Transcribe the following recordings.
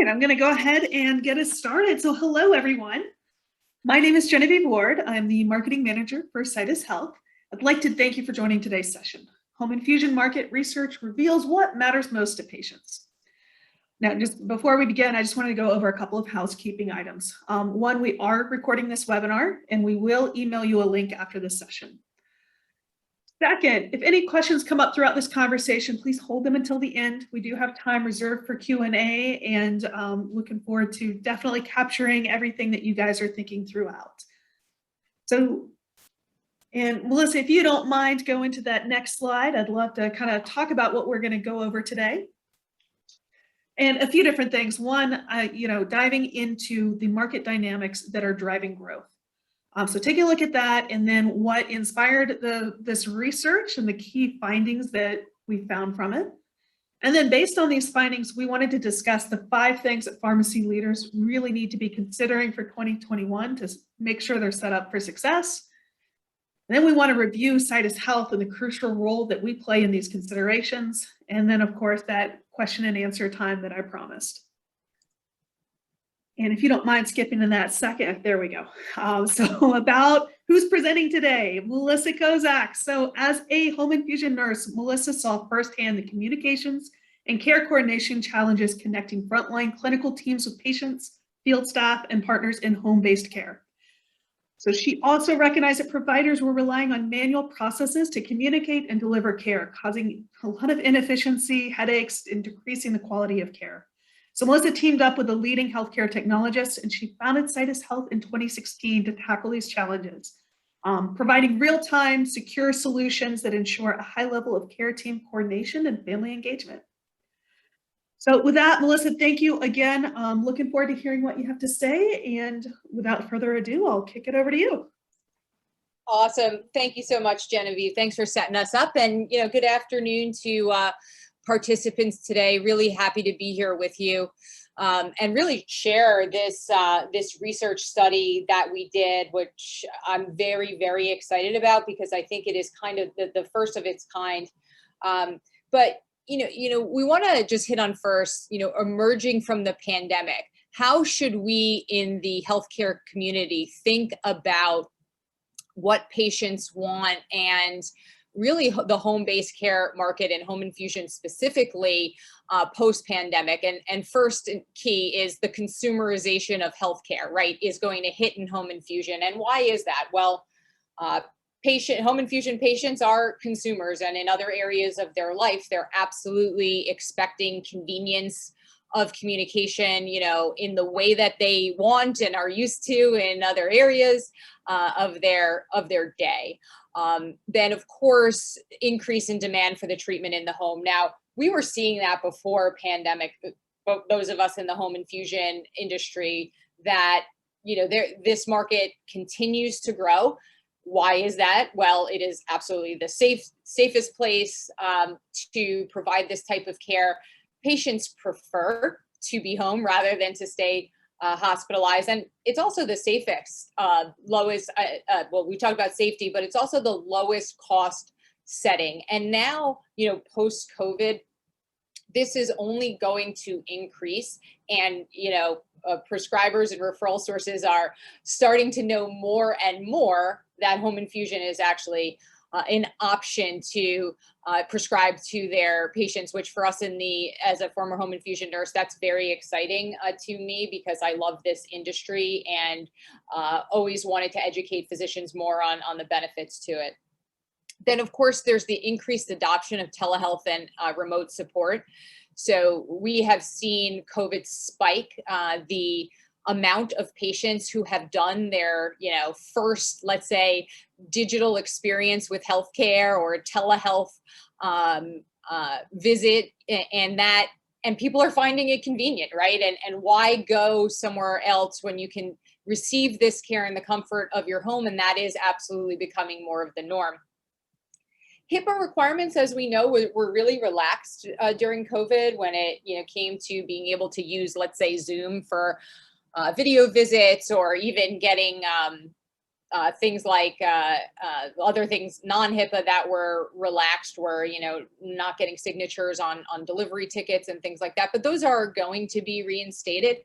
right, I'm going to go ahead and get us started. So hello, everyone. My name is Genevieve Ward. I'm the marketing manager for Citus Health. I'd like to thank you for joining today's session. Home infusion market research reveals what matters most to patients. Now, just before we begin, I just wanted to go over a couple of housekeeping items. One, we are recording this webinar and we will email you a link after this session. Second, if any questions come up throughout this conversation, please hold them until the end. We do have time reserved for Q&A and looking forward to definitely capturing everything that you guys are thinking throughout. So, and Melissa, if you don't mind going to that next slide, I'd love to kind of talk about what we're going to go over today. And a few different things. One, diving into the market dynamics that are driving growth. So taking a look at that and then what inspired this research and the key findings that we found from it. And then based on these findings, we wanted to discuss the 5 things that pharmacy leaders really need to be considering for 2021 to make sure they're set up for success. And then we want to review Citus Health and the crucial role that we play in these considerations. And then, of course, that question and answer time that I promised. And if you don't mind skipping to that second, there we go. So about who's presenting today, Melissa Kozak. So as a home infusion nurse, Melissa saw firsthand the communications and care coordination challenges connecting frontline clinical teams with patients, field staff, and partners in home-based care. So she also recognized that providers were relying on manual processes to communicate and deliver care, causing a lot of inefficiency, headaches, and decreasing the quality of care. So Melissa teamed up with a leading healthcare technologist, and she founded Citus Health in 2016 to tackle these challenges, providing real-time, secure solutions that ensure a high level of care team coordination and family engagement. So with that, Melissa, thank you again. Looking forward to hearing what you have to say. And without further ado, I'll kick it over to you. Awesome. Thank you so much, Genevieve. Thanks for setting us up. And, good afternoon to participants today. Really happy to be here with you and really share this research study that we did, which I'm very, very excited about because I think it is kind of the first of its kind. But we want to just hit on first, emerging from the pandemic, how should we in the healthcare community think about what patients want and really the home-based care market and home infusion specifically post-pandemic. And first key is the consumerization of healthcare, right, is going to hit in home infusion. And why is that? Well, home infusion patients are consumers, and in other areas of their life, they're absolutely expecting convenience of communication, in the way that they want and are used to in other areas of their day. Then, of course, increase in demand for the treatment in the home. Now, we were seeing that before pandemic, those of us in the home infusion industry, that, this market continues to grow. Why is that? Well, it is absolutely the safest place to provide this type of care. Patients prefer to be home rather than to stay hospitalized, and it's also the safest, lowest. Well, we talk about safety, but it's also the lowest cost setting. And now, post COVID, this is only going to increase, and prescribers and referral sources are starting to know more and more that home infusion is actually an option to prescribe to their patients, which for us as a former home infusion nurse, that's very exciting to me because I love this industry and always wanted to educate physicians more on the benefits to it. Then, of course, there's the increased adoption of telehealth and remote support. So we have seen COVID spike the amount of patients who have done their, first, let's say, digital experience with healthcare or telehealth visit, and people are finding it convenient, right? And why go somewhere else when you can receive this care in the comfort of your home? And that is absolutely becoming more of the norm. HIPAA requirements, as we know, were really relaxed during COVID when it came to being able to use, let's say, Zoom for video visits, or even getting things like other things, non-HIPAA that were relaxed were, not getting signatures on delivery tickets and things like that. But those are going to be reinstated.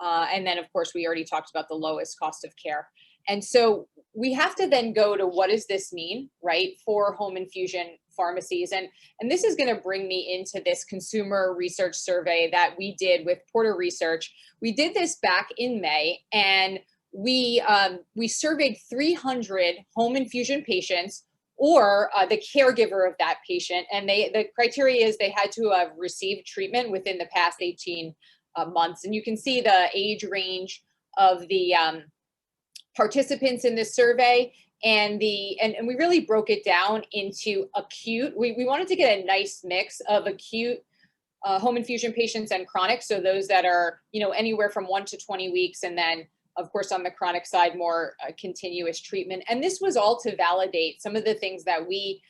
And then, of course, we already talked about the lowest cost of care. And so we have to then go to what does this mean, right, for home infusion pharmacies? And this is going to bring me into this consumer research survey that we did with Porter Research. We did this back in May, and we surveyed 300 home infusion patients or the caregiver of that patient. And the criteria is they had to have received treatment within the past 18 months. And you can see the age range of the participants in this survey, and we really broke it down into acute. We wanted to get a nice mix of acute home infusion patients and chronic, so those that are anywhere from 1 to 20 weeks, and then of course on the chronic side more continuous treatment. And this was all to validate some of the things that we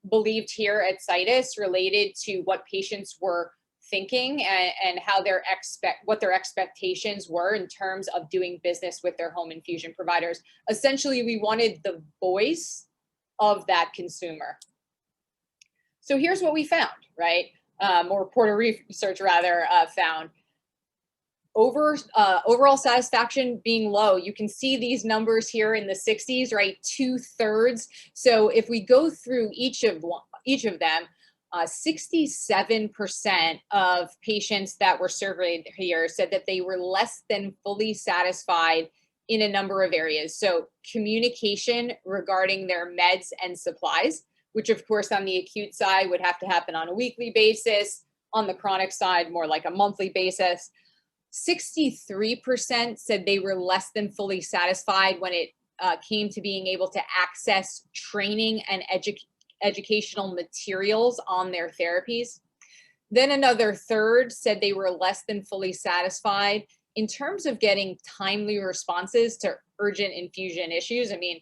believed here at Citus related to what patients were thinking and how what their expectations were in terms of doing business with their home infusion providers. Essentially, we wanted the voice of that consumer. So here's what we found, right? Or Porter Research rather found. Overall satisfaction being low. You can see these numbers here in the 60s, right? 2/3. So if we go through each of them, 67% of patients that were surveyed here said that they were less than fully satisfied in a number of areas. So communication regarding their meds and supplies, which of course on the acute side would have to happen on a weekly basis. On the chronic side, more like a monthly basis. 63% said they were less than fully satisfied when it came to being able to access training and educational materials on their therapies. Then another third said they were less than fully satisfied in terms of getting timely responses to urgent infusion issues. I mean,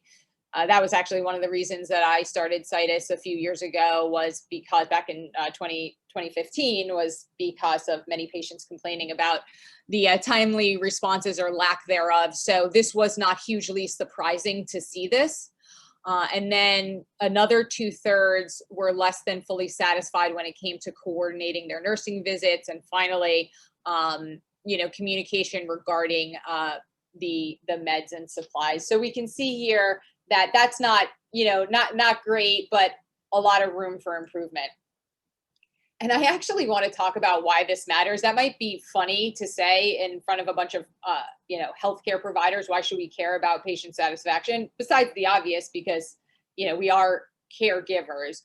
that was actually one of the reasons that I started Citus a few years ago, was because back in 2015 was because of many patients complaining about the timely responses or lack thereof. So this was not hugely surprising to see this. And then another 2/3 were less than fully satisfied when it came to coordinating their nursing visits. And finally, communication regarding the meds and supplies. So we can see here that that's not great, but a lot of room for improvement. And I actually want to talk about why this matters. That might be funny to say in front of a bunch of, healthcare providers. Why should we care about patient satisfaction? Besides the obvious, because, we are caregivers.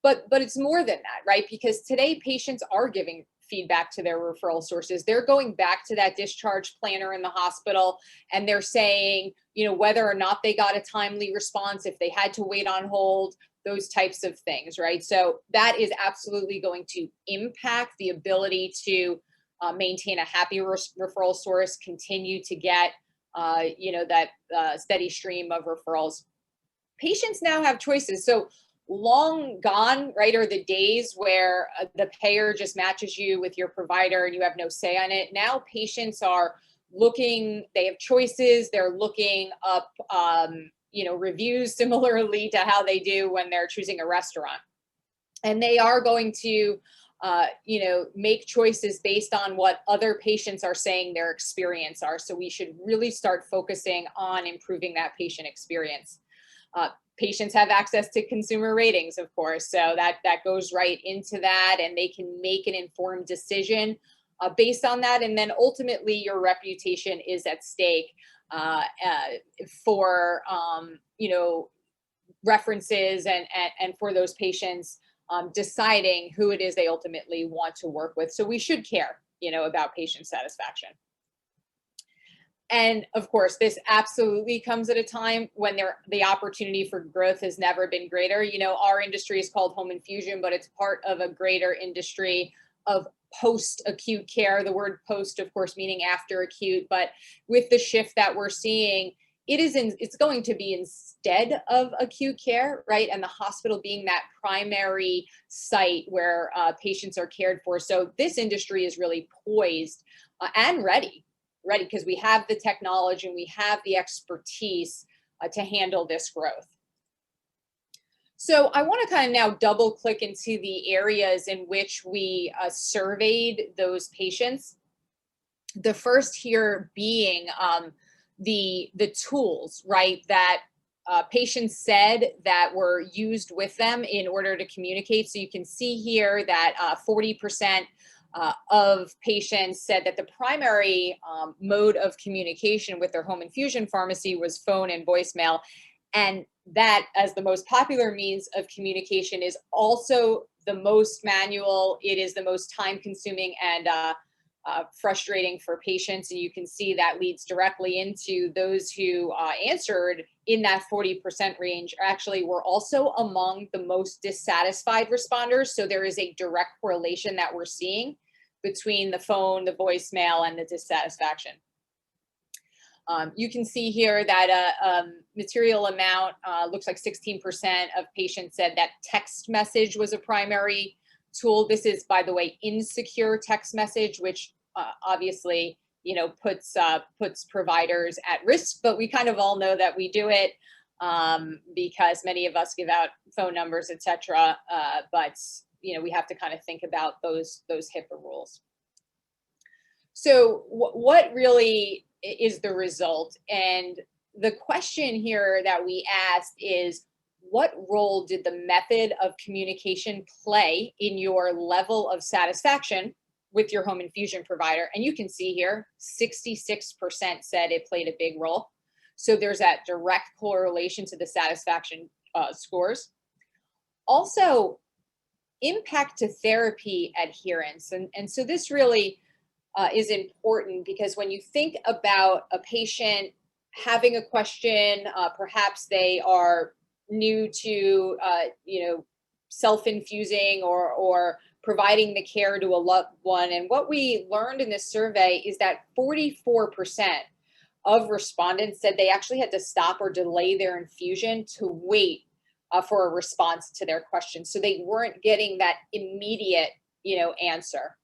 But it's more than that, right? Because today patients are giving feedback to their referral sources. They're going back to that discharge planner in the hospital, and they're saying, whether or not they got a timely response, if they had to wait on hold, those types of things, right? So that is absolutely going to impact the ability to maintain a happy referral source, continue to get, that steady stream of referrals. Patients now have choices. So long gone, right, are the days where the payer just matches you with your provider and you have no say on it. Now patients are looking, they have choices. They're looking up, reviews similarly to how they do when they're choosing a restaurant. And they are going to, make choices based on what other patients are saying their experience are. So we should really start focusing on improving that patient experience. Patients have access to consumer ratings, of course, so that goes right into that, and they can make an informed decision based on that. And then ultimately, your reputation is at stake for references and for those patients deciding who it is they ultimately want to work with. So we should care, about patient satisfaction. And of course, this absolutely comes at a time when the opportunity for growth has never been greater. Our industry is called home infusion, but it's part of a greater industry of post-acute care. The word post, of course, meaning after acute, but with the shift that we're seeing, it's going to be instead of acute care, right? And the hospital being that primary site where patients are cared for. So this industry is really poised and ready, because we have the technology and we have the expertise to handle this growth. So I want to kind of now double click into the areas in which we surveyed those patients. The first here being the tools, right, that patients said that were used with them in order to communicate. So you can see here that 40% of patients said that the primary mode of communication with their home infusion pharmacy was phone and voicemail. And that, as the most popular means of communication, is also the most manual. It is the most time consuming and frustrating for patients. And you can see that leads directly into those who answered in that 40% range actually were also among the most dissatisfied responders. So there is a direct correlation that we're seeing between the phone, the voicemail, and the dissatisfaction. You can see here that a material amount, looks like 16% of patients said that text message was a primary tool. This is, by the way, insecure text message, which obviously, puts providers at risk, but we kind of all know that we do it because many of us give out phone numbers, etc. But we have to kind of think about those HIPAA rules. So what really is the result? And the question here that we asked is, what role did the method of communication play in your level of satisfaction with your home infusion provider? And you can see here, 66% said it played a big role. So there's that direct correlation to the satisfaction scores. Also, impact to therapy adherence. And so this really is important, because when you think about a patient having a question, perhaps they are new to self-infusing or providing the care to a loved one. And what we learned in this survey is that 44% of respondents said they actually had to stop or delay their infusion to wait for a response to their question. So they weren't getting that immediate, answer.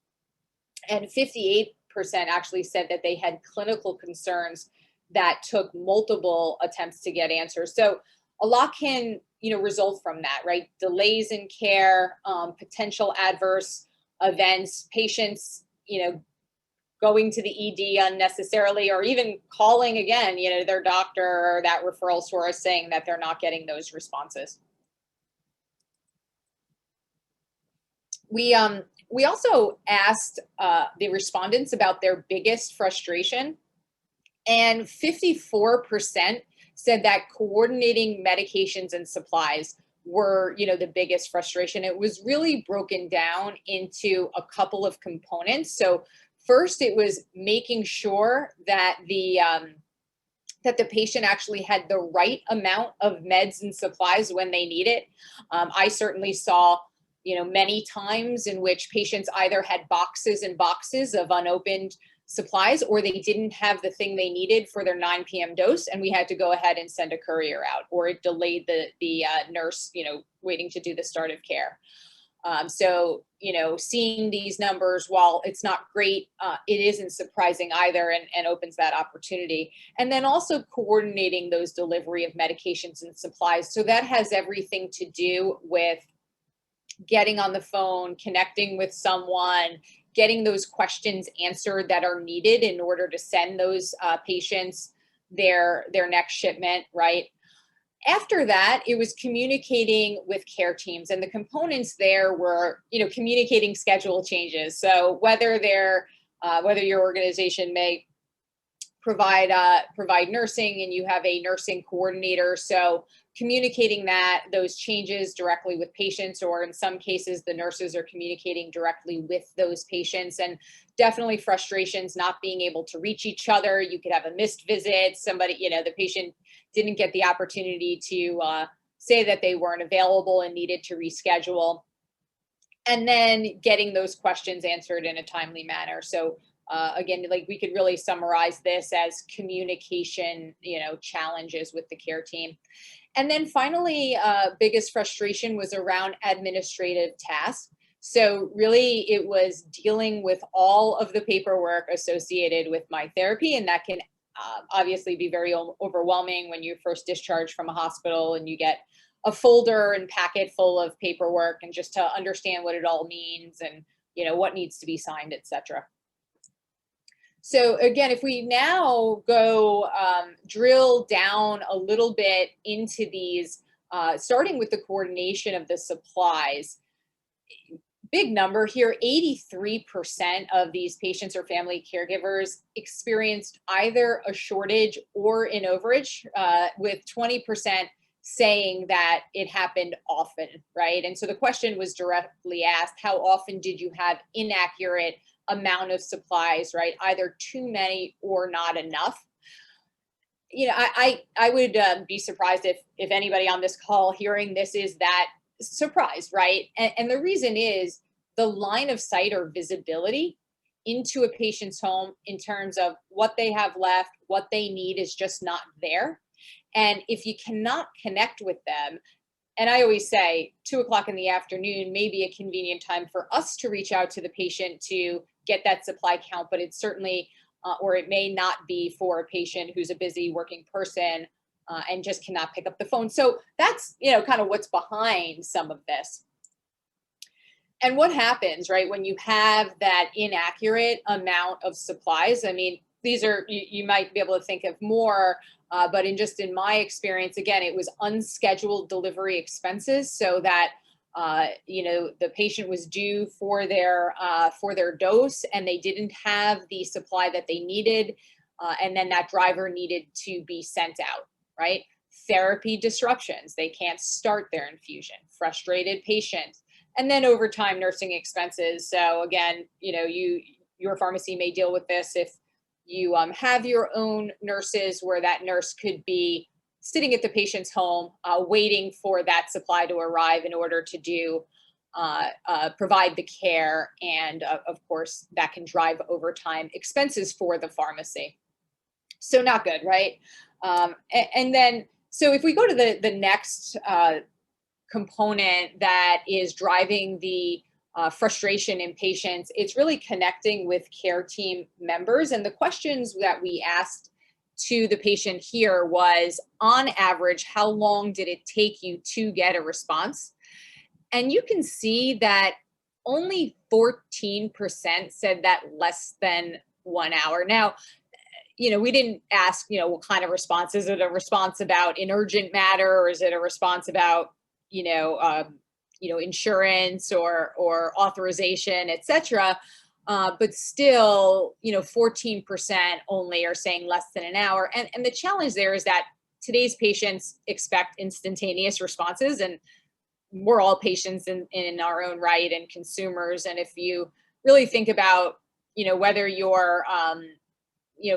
And 58% actually said that they had clinical concerns that took multiple attempts to get answers. So a lot can, result from that, right? Delays in care, potential adverse events, patients, going to the ED unnecessarily, or even calling again, their doctor or that referral source saying that they're not getting those responses. We also asked the respondents about their biggest frustration, and 54% said that coordinating medications and supplies were, the biggest frustration. It was really broken down into a couple of components. So first, it was making sure that the patient actually had the right amount of meds and supplies when they need it. I certainly saw, many times in which patients either had boxes and boxes of unopened supplies, or they didn't have the thing they needed for their 9 p.m. dose, and we had to go ahead and send a courier out, or it delayed the nurse, waiting to do the start of care. So, seeing these numbers, while it's not great, it isn't surprising either, and opens that opportunity. And then also coordinating those delivery of medications and supplies. So that has everything to do with getting on the phone, connecting with someone, getting those questions answered that are needed in order to send those patients their next shipment, right? After that, it was communicating with care teams, and the components there were, communicating schedule changes. So whether your organization may provide nursing and you have a nursing coordinator, so communicating those changes directly with patients, or in some cases the nurses are communicating directly with those patients. And definitely frustrations not being able to reach each other. You could have a missed visit, somebody, the patient didn't get the opportunity to say that they weren't available and needed to reschedule, and then getting those questions answered in a timely manner. So again, we could really summarize this as communication, challenges with the care team. And then finally, biggest frustration was around administrative tasks. So really, it was dealing with all of the paperwork associated with my therapy, and that can obviously be very overwhelming when you first discharge from a hospital and you get a folder and packet full of paperwork, and just to understand what it all means and what needs to be signed, etc. So again, if we now go drill down a little bit into these, starting with the coordination of the supplies, big number here, 83% of these patients or family caregivers experienced either a shortage or an overage, with 20% saying that it happened often, right? And so the question was directly asked, how often did you have inaccurate amount of supplies, right? Either too many or not enough. I would be surprised if anybody on this call hearing this is that surprised, right? And the reason is the line of sight or visibility into a patient's home in terms of what they have left, what they need is just not there. And if you cannot connect with them, and I always say 2 o'clock in the afternoon may be a convenient time for us to reach out to the patient to get that supply count, but it's certainly, or it may not be for a patient who's a busy working person and just cannot pick up the phone. So that's, kind of what's behind some of this. And what happens, right, when you have that inaccurate amount of supplies? I mean, these are, you might be able to think of more, but in my experience, again, it was unscheduled delivery expenses, so that the patient was due for their dose and they didn't have the supply that they needed, and then that driver needed to be sent out, right? Therapy disruptions, they can't start their infusion, frustrated patients, and then over time nursing expenses. So again, your pharmacy may deal with this if you have your own nurses, where that nurse could be sitting at the patient's home, waiting for that supply to arrive in order to provide the care. And of course, that can drive overtime expenses for the pharmacy. So not good, right? And then, so if we go to the next component that is driving the frustration in patients, it's really connecting with care team members. And the questions that we asked to the patient here was, on average, how long did it take you to get a response? And you can see that only 14% said that less than 1 hour. Now, we didn't ask, what kind of response. Is it a response about an urgent matter, or is it a response about, insurance or authorization, et cetera. But still, 14% only are saying less than an hour. And the challenge there is that today's patients expect instantaneous responses, and we're all patients in our own right and consumers. And if you really think about, whether you're,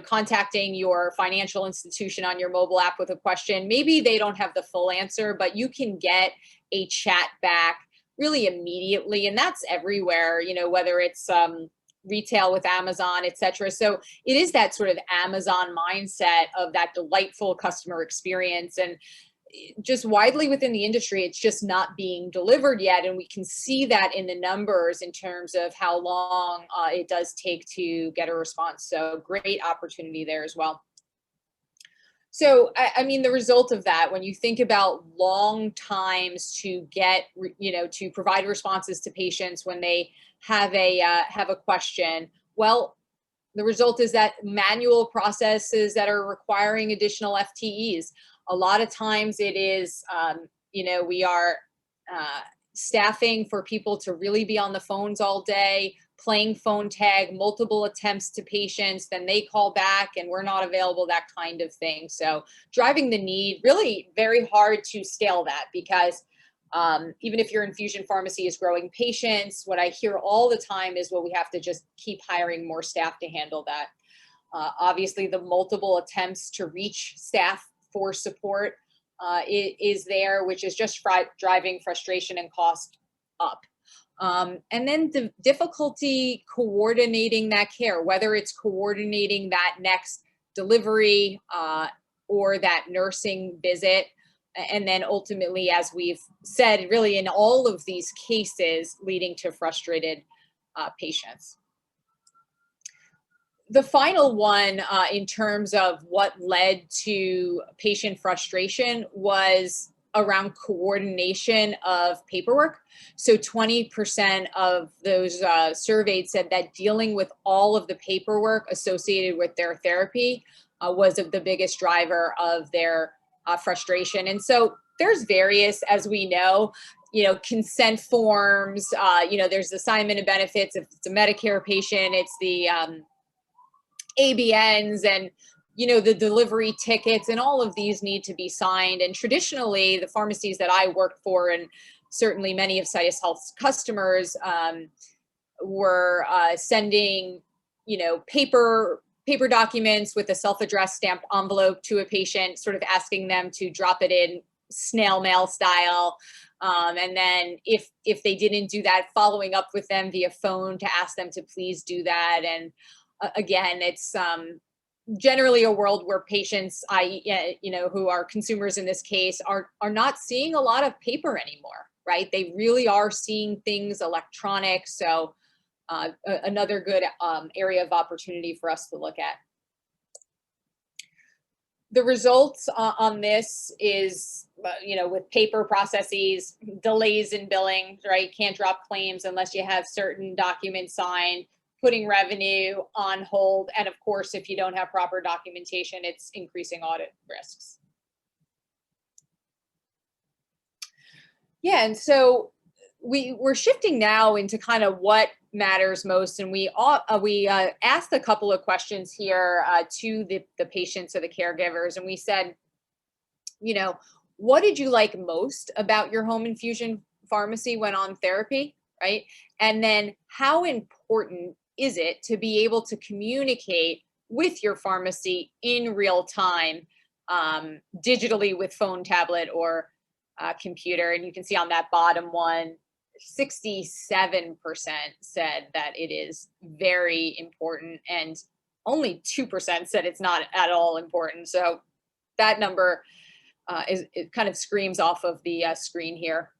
contacting your financial institution on your mobile app with a question, maybe they don't have the full answer, but you can get a chat back really immediately. And that's everywhere, whether it's retail with Amazon, et cetera. So it is that sort of Amazon mindset of that delightful customer experience. And just widely within the industry, it's just not being delivered yet. And we can see that in the numbers in terms of how long it does take to get a response. So great opportunity there as well. So, I mean, the result of that, when you think about long times to get, to provide responses to patients when they have a question, well, the result is that manual processes that are requiring additional FTEs. A lot of times it is, we are staffing for people to really be on the phones all day, playing phone tag, multiple attempts to patients, then they call back and we're not available, that kind of thing. So driving the need, really very hard to scale that, because even if your infusion pharmacy is growing patients, what I hear all the time is, well, we have to just keep hiring more staff to handle that. Obviously, the multiple attempts to reach staff for support is there, which is just driving frustration and cost up. And then the difficulty coordinating that care, whether it's coordinating that next delivery or that nursing visit. And then ultimately, as we've said, really in all of these cases, leading to frustrated patients. The final one in terms of what led to patient frustration was around coordination of paperwork. So 20% of those surveyed said that dealing with all of the paperwork associated with their therapy was the biggest driver of their frustration. And so there's various, as we know, consent forms, there's assignment of benefits. If it's a Medicare patient, it's the ABNs and the delivery tickets, and all of these need to be signed. And traditionally, the pharmacies that I worked for, and certainly many of Citus Health's customers, were sending paper documents with a self-addressed stamped envelope to a patient, sort of asking them to drop it in snail mail style. And then if they didn't do that, following up with them via phone to ask them to please do that. And again, it's generally a world where patients, who are consumers in this case, are not seeing a lot of paper anymore, right? They really are seeing things electronic. So another good area of opportunity for us to look at. The results on this is, with paper processes, delays in billing, right? Can't drop claims unless you have certain documents signed, putting revenue on hold. And of course, if you don't have proper documentation, it's increasing audit risks. Yeah, and so we're shifting now into kind of what matters most. And we asked a couple of questions here to the patients or the caregivers. And we said, what did you like most about your home infusion pharmacy when on therapy, right? And then how important is it to be able to communicate with your pharmacy in real time, digitally with phone, tablet, or computer? And you can see on that bottom one, 67% said that it is very important, and only 2% said it's not at all important. So that number it kind of screams off of the screen here.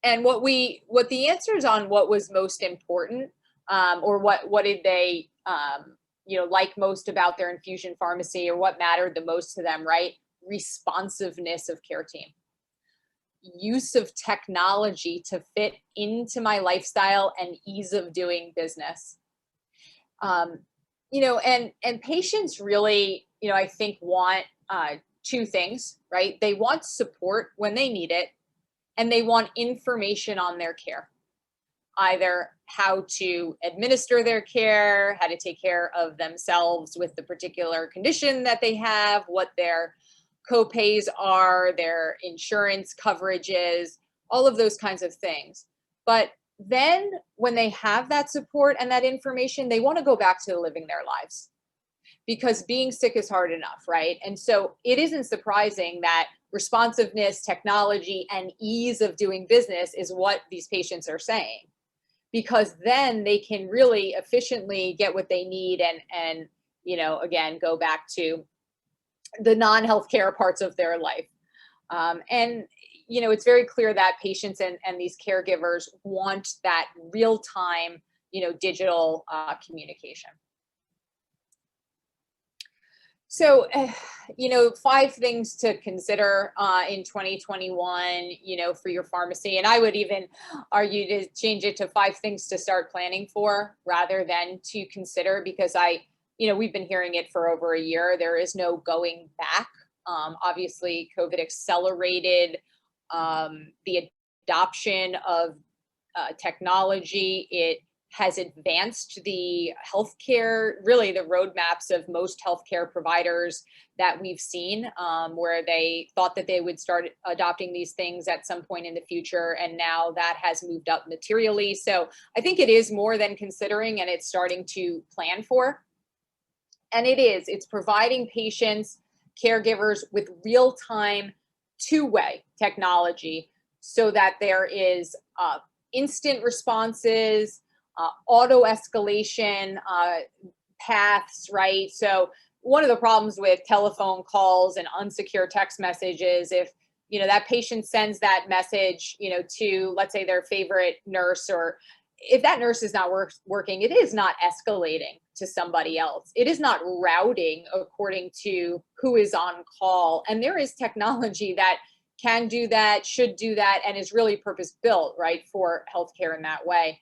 And what the answers on what was most important, or what did they like most about their infusion pharmacy, or what mattered the most to them, right? Responsiveness of care team. Use of technology to fit into my lifestyle and ease of doing business. And patients really, I think want two things, right? They want support when they need it, and they want information on their care, either how to administer their care, how to take care of themselves with the particular condition that they have, what their co-pays are, their insurance coverages, all of those kinds of things. But then when they have that support and that information, they want to go back to living their lives, because being sick is hard enough, right? And so it isn't surprising that responsiveness, technology, and ease of doing business is what these patients are saying, because then they can really efficiently get what they need and again, go back to the non-healthcare parts of their life. And it's very clear that patients and these caregivers want that real-time, digital communication. So, 5 things to consider in 2021, for your pharmacy. And I would even argue to change it to 5 things to start planning for rather than to consider, because we've been hearing it for over a year. There is no going back. Obviously, COVID accelerated the adoption of technology. It has advanced the healthcare, really the roadmaps of most healthcare providers that we've seen, where they thought that they would start adopting these things at some point in the future. And now that has moved up materially. So I think it is more than considering, and it's starting to plan for. And it's providing patients, caregivers with real-time, two-way technology so that there is instant responses, auto escalation paths, right? So one of the problems with telephone calls and unsecure text messages, if that patient sends that message, to, let's say, their favorite nurse, or if that nurse is not working, it is not escalating, to somebody else. It is not routing according to who is on call. And there is technology that can do that, should do that, and is really purpose built, right, for healthcare in that way.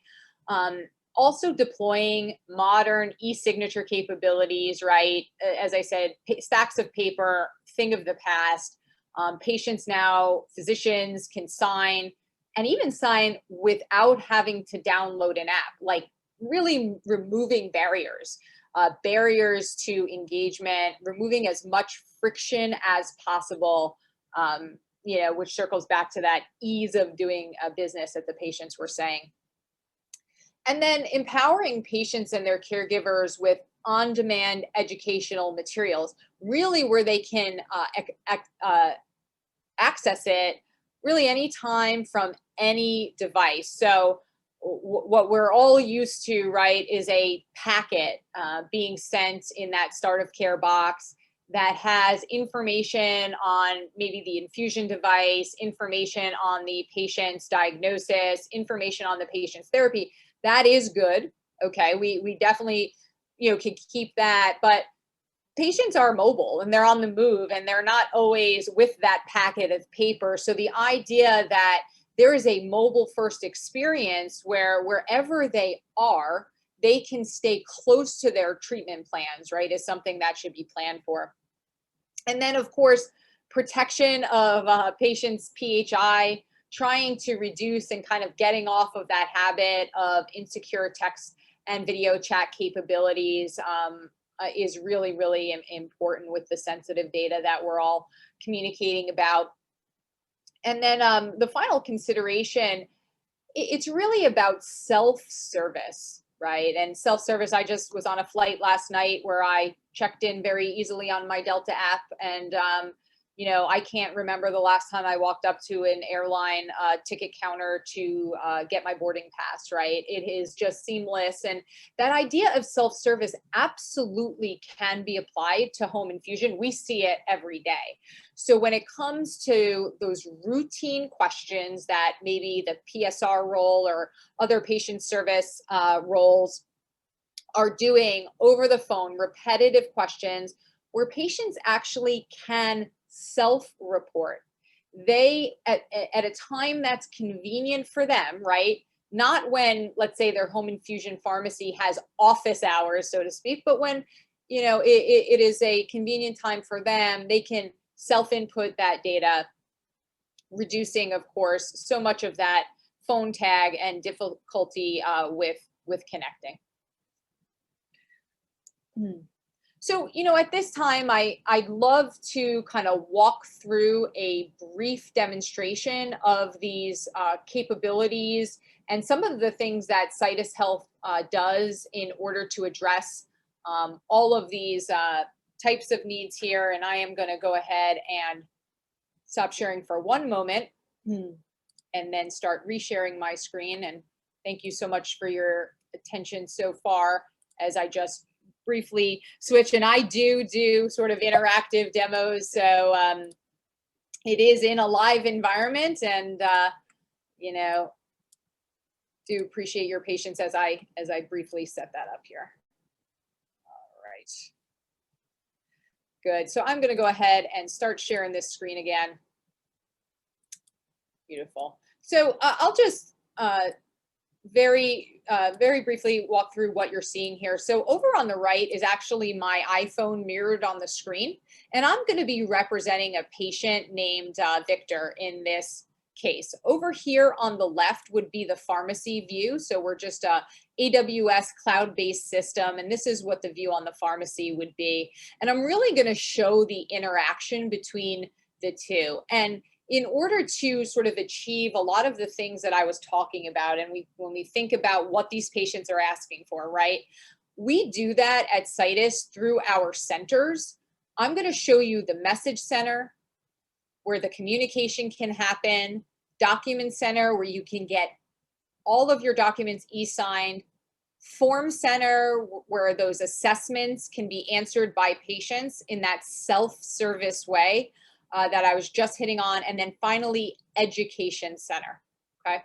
Also deploying modern e-signature capabilities, right? As I said, stacks of paper, thing of the past. Patients now, physicians can sign, and even sign without having to download an app, like really removing barriers, barriers to engagement, removing as much friction as possible, which circles back to that ease of doing business that the patients were saying. And then empowering patients and their caregivers with on-demand educational materials, really where they can access it really anytime from any device. So what we're all used to, right, is a packet being sent in that start of care box that has information on maybe the infusion device, information on the patient's diagnosis, information on the patient's therapy. That is good. Okay, we definitely, can keep that, but patients are mobile and they're on the move and they're not always with that packet of paper. So the idea that there is a mobile first experience where wherever they are, they can stay close to their treatment plans, right, is something that should be planned for. And then, of course, protection of patients' PHI, trying to reduce and kind of getting off of that habit of insecure text and video chat capabilities is really, really important with the sensitive data that we're all communicating about. And then the final consideration, it's really about self-service, right? And self-service, I just was on a flight last night where I checked in very easily on my Delta app, and I can't remember the last time I walked up to an airline ticket counter to get my boarding pass, right? It is just seamless. And that idea of self-service absolutely can be applied to home infusion. We see it every day. So when it comes to those routine questions that maybe the PSR role or other patient service roles are doing over the phone, repetitive questions where patients actually can self-report. They, at a time that's convenient for them, right? Not when, let's say, their home infusion pharmacy has office hours, so to speak, but when, it is a convenient time for them, they can self-input that data, reducing, of course, so much of that phone tag and difficulty with connecting. So, at this time, I'd love to kind of walk through a brief demonstration of these capabilities and some of the things that Citus Health does in order to address all of these types of needs here. And I am going to go ahead and stop sharing for one moment and then start resharing my screen. And thank you so much for your attention so far as I just briefly switch. And I do sort of interactive demos, so it is in a live environment, and do appreciate your patience as I briefly set that up here. All right, good. So I'm going to go ahead and start sharing this screen again. Beautiful. So I'll just very briefly walk through what you're seeing here. So over on the right is actually my iPhone mirrored on the screen, and I'm going to be representing a patient named Victor in this case. Over here on the left would be the pharmacy view. So we're just a AWS cloud-based system, and this is what the view on the pharmacy would be. And I'm really going to show the interaction between the two. And in order to sort of achieve a lot of the things that I was talking about, and when we think about what these patients are asking for, right? We do that at Citus through our centers. I'm going to show you the message center, where the communication can happen, document center, where you can get all of your documents e-signed, form center, where those assessments can be answered by patients in that self-service way that I was just hitting on, and then finally, education center, okay?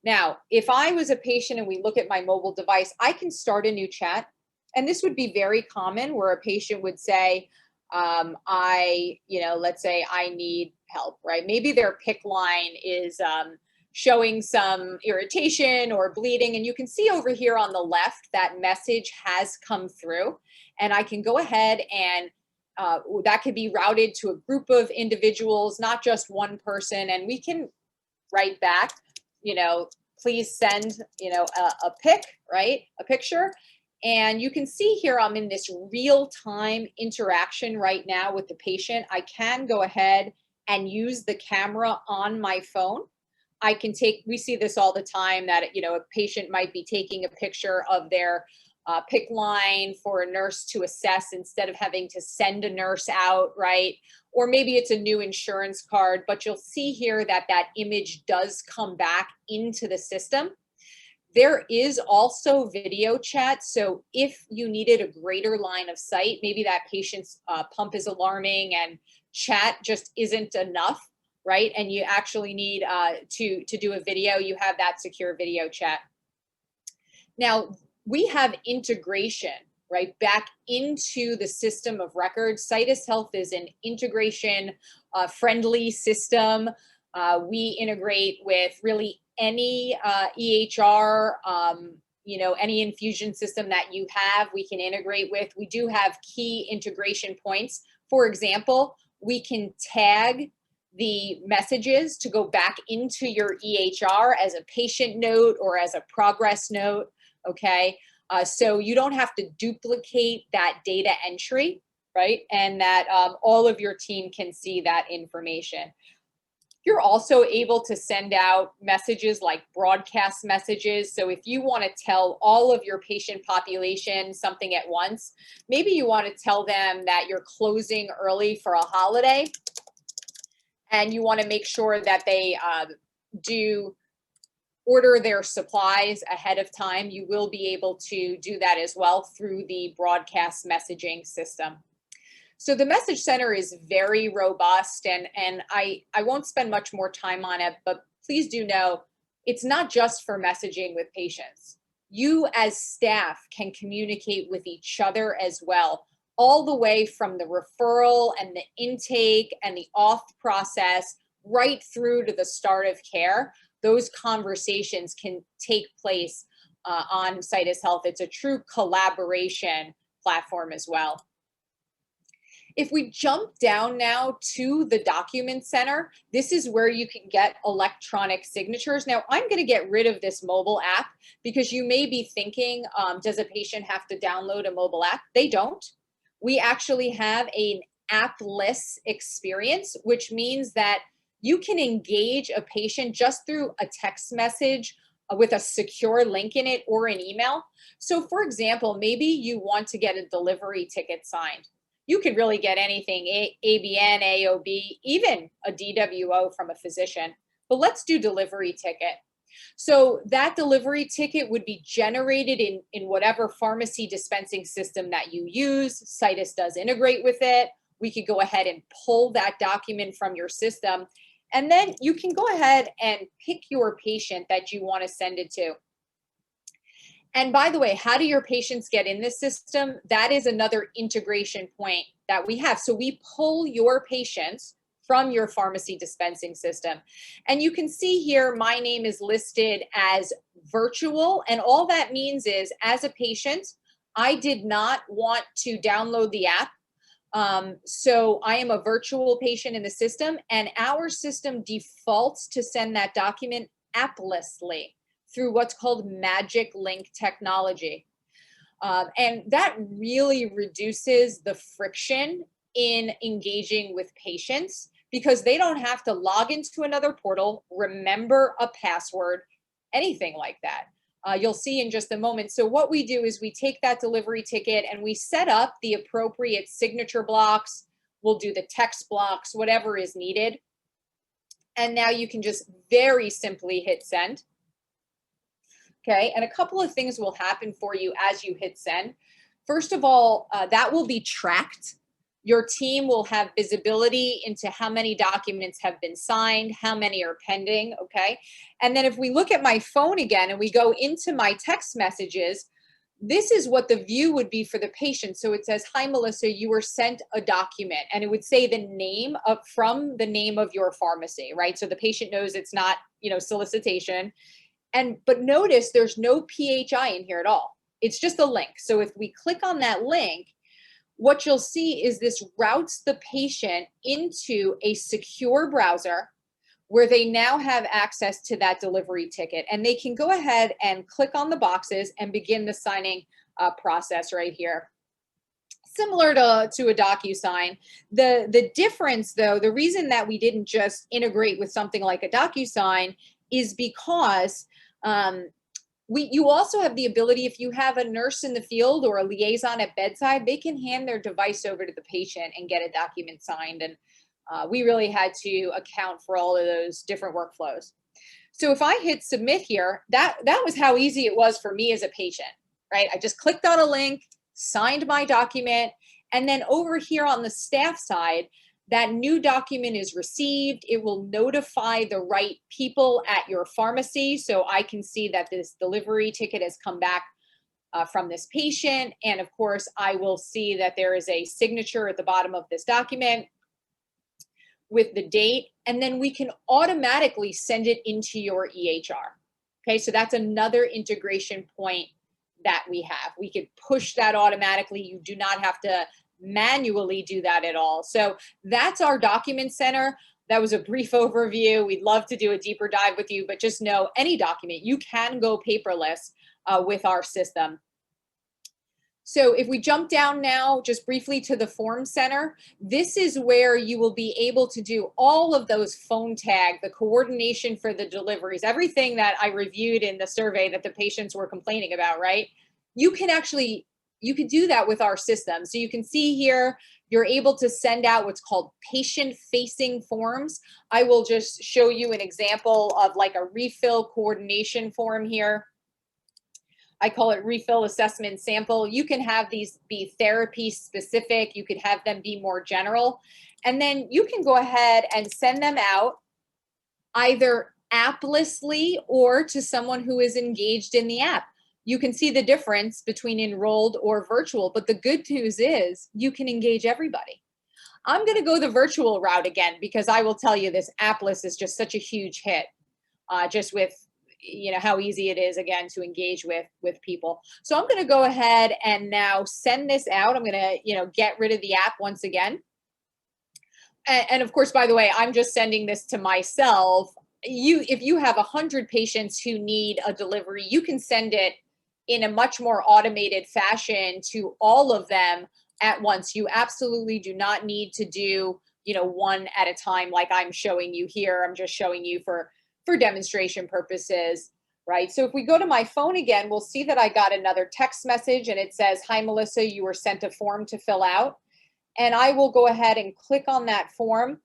Now, if I was a patient and we look at my mobile device, I can start a new chat. And this would be very common where a patient would say, let's say I need help, right? Maybe their PIC line is showing some irritation or bleeding. And you can see over here on the left, that message has come through. And I can go ahead and that could be routed to a group of individuals, not just one person. And we can write back, please send, a pic, right? A picture. And you can see here, I'm in this real-time interaction right now with the patient. I can go ahead and use the camera on my phone. We see this all the time that, a patient might be taking a picture of their PIC line for a nurse to assess instead of having to send a nurse out, right? Or maybe it's a new insurance card, but you'll see here that that image does come back into the system. There is also video chat. So if you needed a greater line of sight, maybe that patient's pump is alarming and chat just isn't enough, right? And you actually need to do a video, you have that secure video chat. Now, we have integration, right, back into the system of records. Citus Health is an integration friendly system. We integrate with really any EHR, any infusion system that you have, we can integrate with. We do have key integration points. For example, we can tag the messages to go back into your EHR as a patient note or as a progress note, okay? So you don't have to duplicate that data entry, right? And that all of your team can see that information. You're also able to send out messages like broadcast messages. So if you want to tell all of your patient population something at once, maybe you want to tell them that you're closing early for a holiday and you want to make sure that they do order their supplies ahead of time. You will be able to do that as well through the broadcast messaging system. So the message center is very robust, and I won't spend much more time on it, but please do know it's not just for messaging with patients. You as staff can communicate with each other as well, all the way from the referral and the intake and the auth process right through to the start of care. Those conversations can take place on Citus Health. It's a true collaboration platform as well. If we jump down now to the document center, this is where you can get electronic signatures. Now, I'm going to get rid of this mobile app because you may be thinking, does a patient have to download a mobile app? They don't. We actually have an app-less experience, which means that you can engage a patient just through a text message with a secure link in it or an email. So for example, maybe you want to get a delivery ticket signed. You could really get anything, ABN, AOB, even a DWO from a physician. But let's do delivery ticket. So that delivery ticket would be generated in whatever pharmacy dispensing system that you use. Citus does integrate with it. We could go ahead and pull that document from your system. And then you can go ahead and pick your patient that you want to send it to. And by the way, how do your patients get in this system? That is another integration point that we have. So we pull your patients from your pharmacy dispensing system. And you can see here, my name is listed as virtual. And all that means is, as a patient, I did not want to download the app. So I am a virtual patient in the system, and our system defaults to send that document applessly through what's called magic link technology. And that really reduces the friction in engaging with patients because they don't have to log into another portal, remember a password, anything like that. You'll see in just a moment. So what we do is we take that delivery ticket and we set up the appropriate signature blocks. We'll do the text blocks, whatever is needed. And now you can just very simply hit send. Okay, and a couple of things will happen for you as you hit send. First of all, that will be tracked. Your team will have visibility into how many documents have been signed, how many are pending, okay? And then if we look at my phone again and we go into my text messages, This is what the view would be for the patient. So it says, hi, Melissa, you were sent a document, and it would say the name from the name of your pharmacy, right? So the patient knows it's not, solicitation. But notice there's no PHI in here at all. It's just a link. So if we click on that link, what you'll see is this routes the patient into a secure browser where they now have access to that delivery ticket, and they can go ahead and click on the boxes and begin the signing process right here. Similar to a DocuSign. The difference, though, the reason that we didn't just integrate with something like a DocuSign is because you also have the ability, if you have a nurse in the field or a liaison at bedside, they can hand their device over to the patient and get a document signed. And we really had to account for all of those different workflows. So if I hit submit here, that was how easy it was for me as a patient, right? I just clicked on a link, signed my document, and then over here on the staff side, that new document is received. It will notify the right people at your pharmacy. So I can see that this delivery ticket has come back from this patient. And of course, I will see that there is a signature at the bottom of this document with the date, and then we can automatically send it into your EHR. Okay, so that's another integration point that we have. We could push that automatically. You do not have to manually do that at all. So that's our document center. That was a brief overview. We'd love to do a deeper dive with you, but just know any document, you can go paperless with our system. So if we jump down now just briefly to the form center, this is where you will be able to do all of those phone tag, the coordination for the deliveries, everything that I reviewed in the survey that the patients were complaining about, right? You can do that with our system. So you can see here, you're able to send out what's called patient-facing forms. I will just show you an example of like a refill coordination form here. I call it refill assessment sample. You can have these be therapy specific. You could have them be more general. And then you can go ahead and send them out either applessly or to someone who is engaged in the app. You can see the difference between enrolled or virtual, but the good news is you can engage everybody. I'm going to go the virtual route again because I will tell you this appless is just such a huge hit, just with how easy it is again to engage with people. So I'm going to go ahead and now send this out. I'm going to get rid of the app once again. And of course, by the way, I'm just sending this to myself. If you have 100 patients who need a delivery, you can send it in a much more automated fashion to all of them at once. You absolutely do not need to do one at a time like I'm showing you here. I'm just showing you for demonstration purposes, right? So if we go to my phone again, we'll see that I got another text message and it says, hi, Melissa, you were sent a form to fill out. And I will go ahead and click on that form.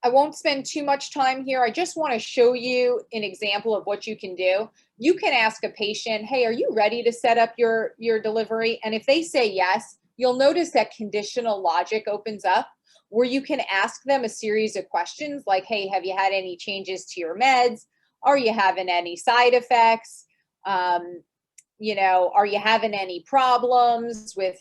I won't spend too much time here. I just want to show you an example of what you can do. You can ask a patient, hey, are you ready to set up your delivery? And if they say yes, you'll notice that Conditional Logic opens up, where you can ask them a series of questions like, hey, have you had any changes to your meds? Are you having any side effects? Are you having any problems with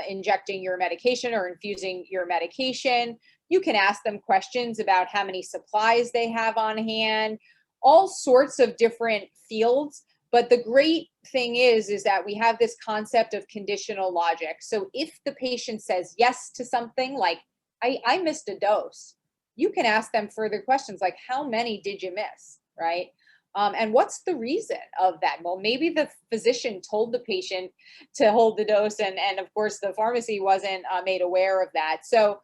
injecting your medication or infusing your medication? You can ask them questions about how many supplies they have on hand, all sorts of different fields. But the great thing is that we have this concept of conditional logic. So if the patient says yes to something like, I missed a dose, you can ask them further questions like, how many did you miss, right? And what's the reason of that? Well, maybe the physician told the patient to hold the dose, and of course the pharmacy wasn't made aware of that. So,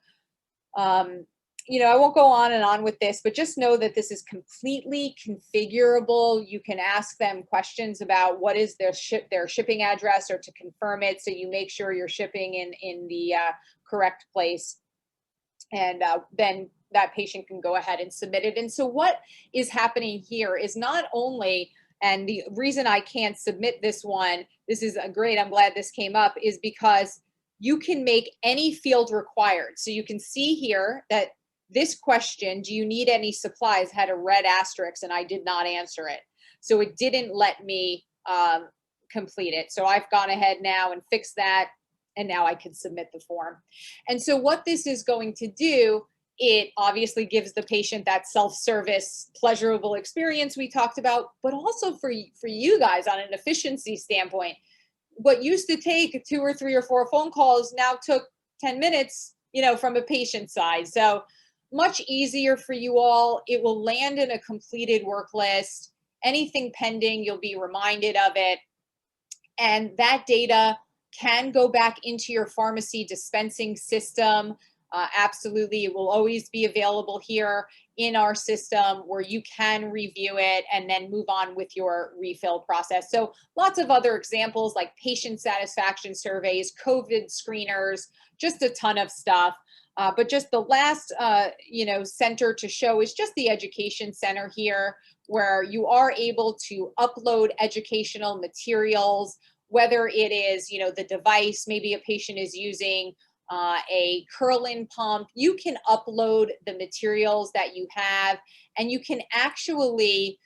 I won't go on and on with this, but just know that this is completely configurable. You can ask them questions about what is their shipping address or to confirm it, so you make sure you're shipping in the correct place. And then that patient can go ahead and submit it. And so what is happening here is not only, and the reason I can't submit this one, this is great, I'm glad this came up, is because you can make any field required. So you can see here that this question, do you need any supplies, had a red asterisk and I did not answer it. So it didn't let me completed. So I've gone ahead now and fixed that, and now I can submit the form. And so what this is going to do, it obviously gives the patient that self-service, pleasurable experience we talked about, but also for you guys on an efficiency standpoint. What used to take 2 or 3 or 4 phone calls now took 10 minutes, from a patient side. So much easier for you all. It will land in a completed work list. Anything pending, you'll be reminded of it. And that data can go back into your pharmacy dispensing system. Absolutely, it will always be available here in our system where you can review it and then move on with your refill process. So lots of other examples like patient satisfaction surveys, COVID screeners, just a ton of stuff. But just the last, center to show is just the education center here, where you are able to upload educational materials, whether it is, the device, maybe a patient is using a curl-in pump. You can upload the materials that you have, and you can actually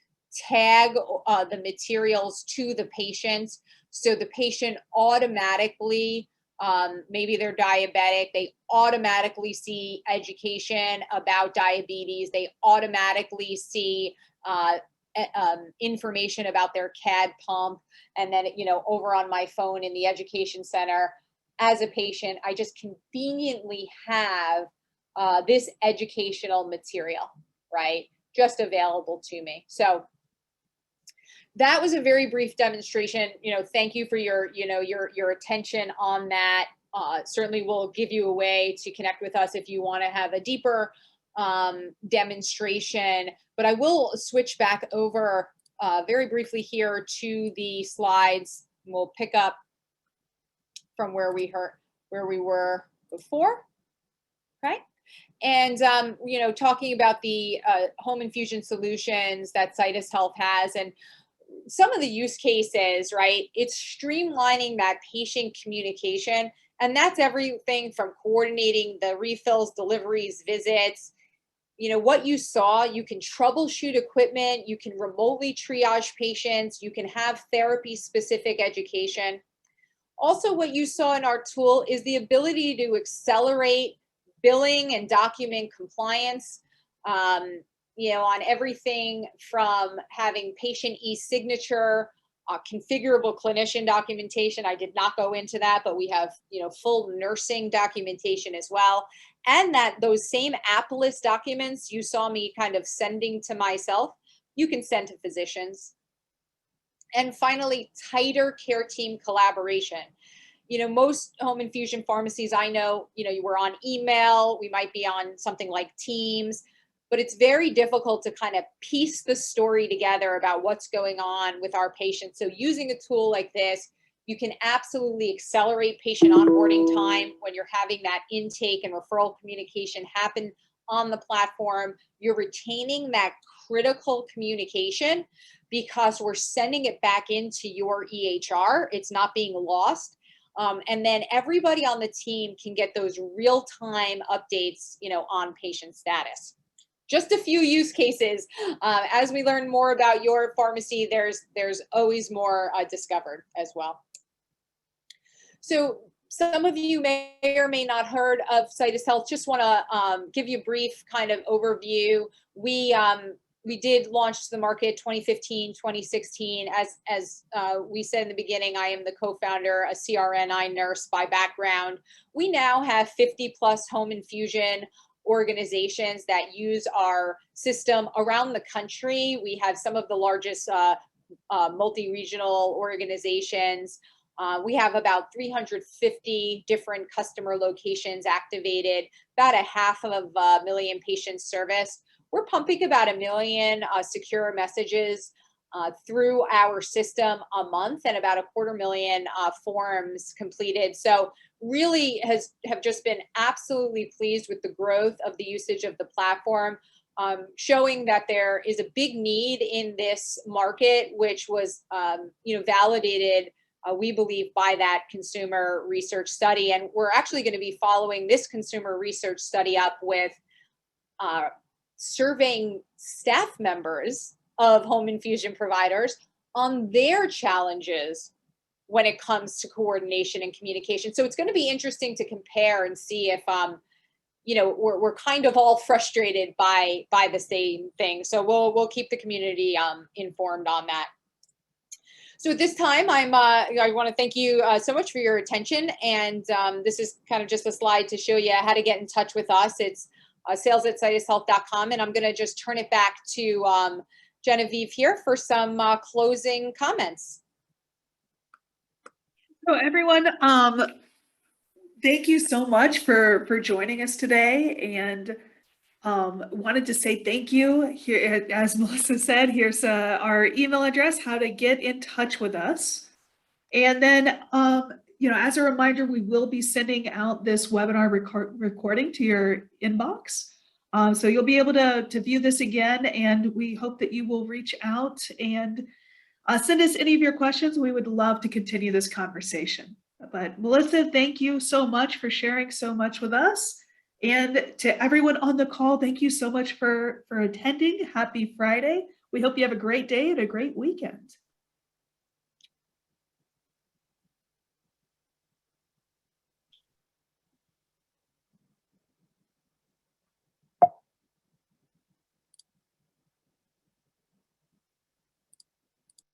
tag the materials to the patient. So the patient automatically, maybe they're diabetic, they automatically see education about diabetes. They automatically see information about their CAD pump. And then, over on my phone in the education center, as a patient, I just conveniently have this educational material, right, just available to me. So that was a very brief demonstration. Thank you for your attention on that. Certainly will give you a way to connect with us if you want to have a deeper demonstration. But I will switch back over very briefly here to the slides. We'll pick up from where we were before, okay? And talking about the home infusion solutions that Citus Health has, and some of the use cases, right? It's streamlining that patient communication, and that's everything from coordinating the refills, deliveries, visits. What you saw, you can troubleshoot equipment, you can remotely triage patients, you can have therapy-specific education. Also, what you saw in our tool is the ability to accelerate billing and document compliance, on everything from having patient e-signature, configurable clinician documentation. I did not go into that, but we have, full nursing documentation as well. And that those same app list documents you saw me kind of sending to myself, you can send to physicians. And finally, tighter care team collaboration. Most home infusion pharmacies I know, we're on email, we might be on something like Teams, but it's very difficult to kind of piece the story together about what's going on with our patients. So using a tool like this, you can absolutely accelerate patient onboarding time when you're having that intake and referral communication happen on the platform. You're retaining that critical communication because we're sending it back into your EHR. It's not being lost. And then everybody on the team can get those real-time updates, on patient status. Just a few use cases. As we learn more about your pharmacy, there's always more discovered as well. So some of you may or may not heard of Citus Health. Just want to give you a brief kind of overview. We did launch to the market 2015, 2016. As we said in the beginning, I am the co-founder, a CRNI nurse by background. We now have 50 plus home infusion organizations that use our system around the country. We have some of the largest multi-regional organizations. We have about 350 different customer locations activated, about 500,000 patients serviced. We're pumping about 1 million secure messages through our system a month, and about 250,000 forms completed. So really have just been absolutely pleased with the growth of the usage of the platform, showing that there is a big need in this market, which was validated, we believe, by that consumer research study. And we're actually going to be following this consumer research study up with surveying staff members of home infusion providers on their challenges when it comes to coordination and communication. So it's going to be interesting to compare and see if we're kind of all frustrated by the same thing. So we'll keep the community informed on that. So at this time, I want to thank you so much for your attention. And this is kind of just a slide to show you how to get in touch with us. It's sales@citushealth.com. And I'm going to just turn it back to Genevieve here for some closing comments. So everyone, thank you so much for joining us today, and wanted to say thank you. Here, as Melissa said, here's our email address, how to get in touch with us. And then, as a reminder, we will be sending out this webinar recording to your inbox. So you'll be able to view this again, and we hope that you will reach out and send us any of your questions. We would love to continue this conversation. But Melissa, thank you so much for sharing so much with us. And to everyone on the call, thank you so much for attending. Happy Friday. We hope you have a great day and a great weekend.